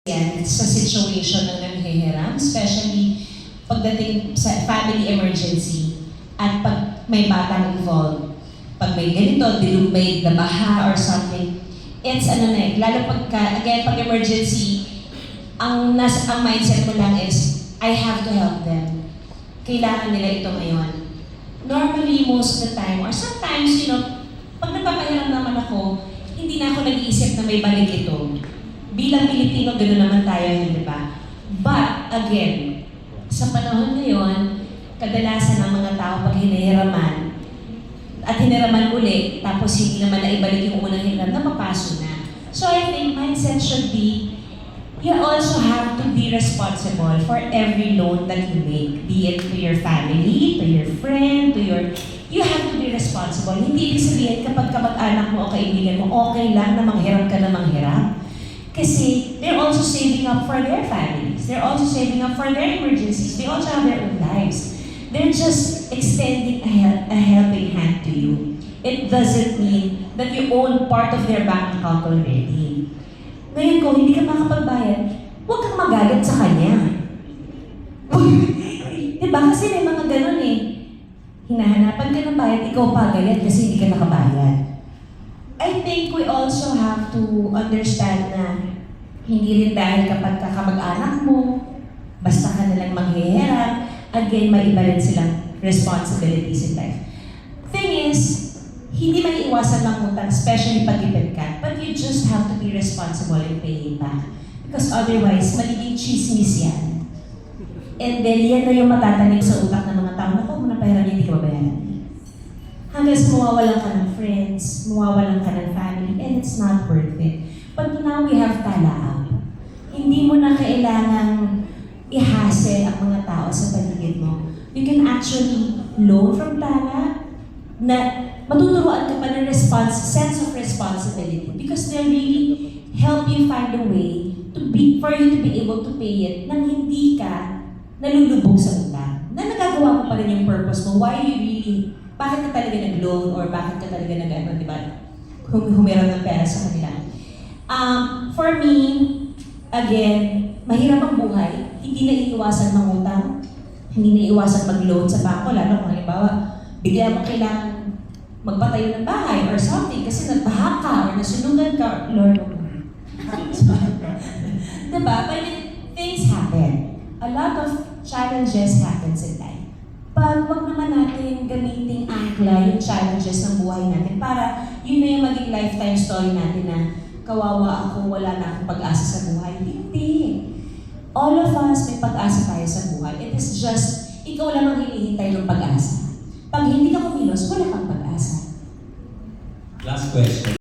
yan sa situation ng nanghihiram, especially pagdating sa family emergency at pag may batang involved. Pag may ganito, may nabaha or something, it's lalo pag emergency, ang mindset mo lang is, I have to help them. Kailangan nila ito ngayon. Normally, most of the time, or sometimes, pag nagpapahiram naman ako, hindi na ako nag-iisip na may balik ito. Bilang Pilipino, gano'n naman tayo, di ba? But, again, sa panahon ngayon, kadalasan ang mga tao pag hinihiraman, at hiniraman uli, tapos hindi naman na ibalik yung unang hiram, napapaso na. So I think mindset should be, you also have to be responsible for every loan that you make. Be it to your family, to your friend, you have to be responsible. Hindi ibig sabihin kapag kamag-anak mo o kaibigan mo, okay lang na manghiram ka na manghiram. Kasi they're also saving up for their families. They're also saving up for their emergencies. They also have their own lives. They're just extending a helping hand to you. It doesn't mean that you own part of their bank account already. Ngayon kung hindi ka makapagbayad, huwag kang magalit sa kanya. Diba? Kasi may mga ganun eh. Hinahanapan ka ng bayad, ikaw pa galit kasi hindi ka nakabayad. I think we also have to understand na hindi rin dahil kapag kamag-anak mo, basta ka nalang manghihiram, again, may iba rin silang responsibilities in life. Thing is, hindi maiiwasan ng utang, especially pag-ipid ka, but you just have to be responsible in paying back. Because otherwise, magiging chismis yan. And then, yan na yung matatanim sa utak ng mga tao, naku, muna pahiram niya, hindi ka mabayaran. Hanggang sa mawawalan ka ng friends, mawawalan ka ng family, and it's not worth it. But now we have Tala-App. Hindi mo na kailangang i-hassle ang mga tao sa paligid mo. You can actually loan from Tala na matuturuan ka pa ng sense of responsibility because they'll really help you find a way for you to be able to pay it nang hindi ka nalulubog sa utang. Na nagagawa mo pa rin yung purpose mo. Why you really, bakit ka talaga nag-loan or bakit ka talaga di ba, humiram ng pera sa kanila. For me, again, mahirap ang buhay. Hindi na iiwasan mangutang. Hindi na iiwasan mag-loan sa bangko, lalo kung halimbawa, bigla mo kailangan magpatayo ng bahay or something kasi nagbaha ka or nasunugan ka, Lord, diba? But things happen. A lot of challenges happens in life. But wag naman natin gamitin angkla yung challenges ng buhay natin para yun na yung maging lifetime story natin na kawawa ako, wala na akong pag-asa sa buhay. Hindi. All of us may pag-asa tayo sa buhay. It is just, ikaw lang ang hinihintay ng pag-asa. Pag hindi ka kumilos, wala kang pag-asa. Last question.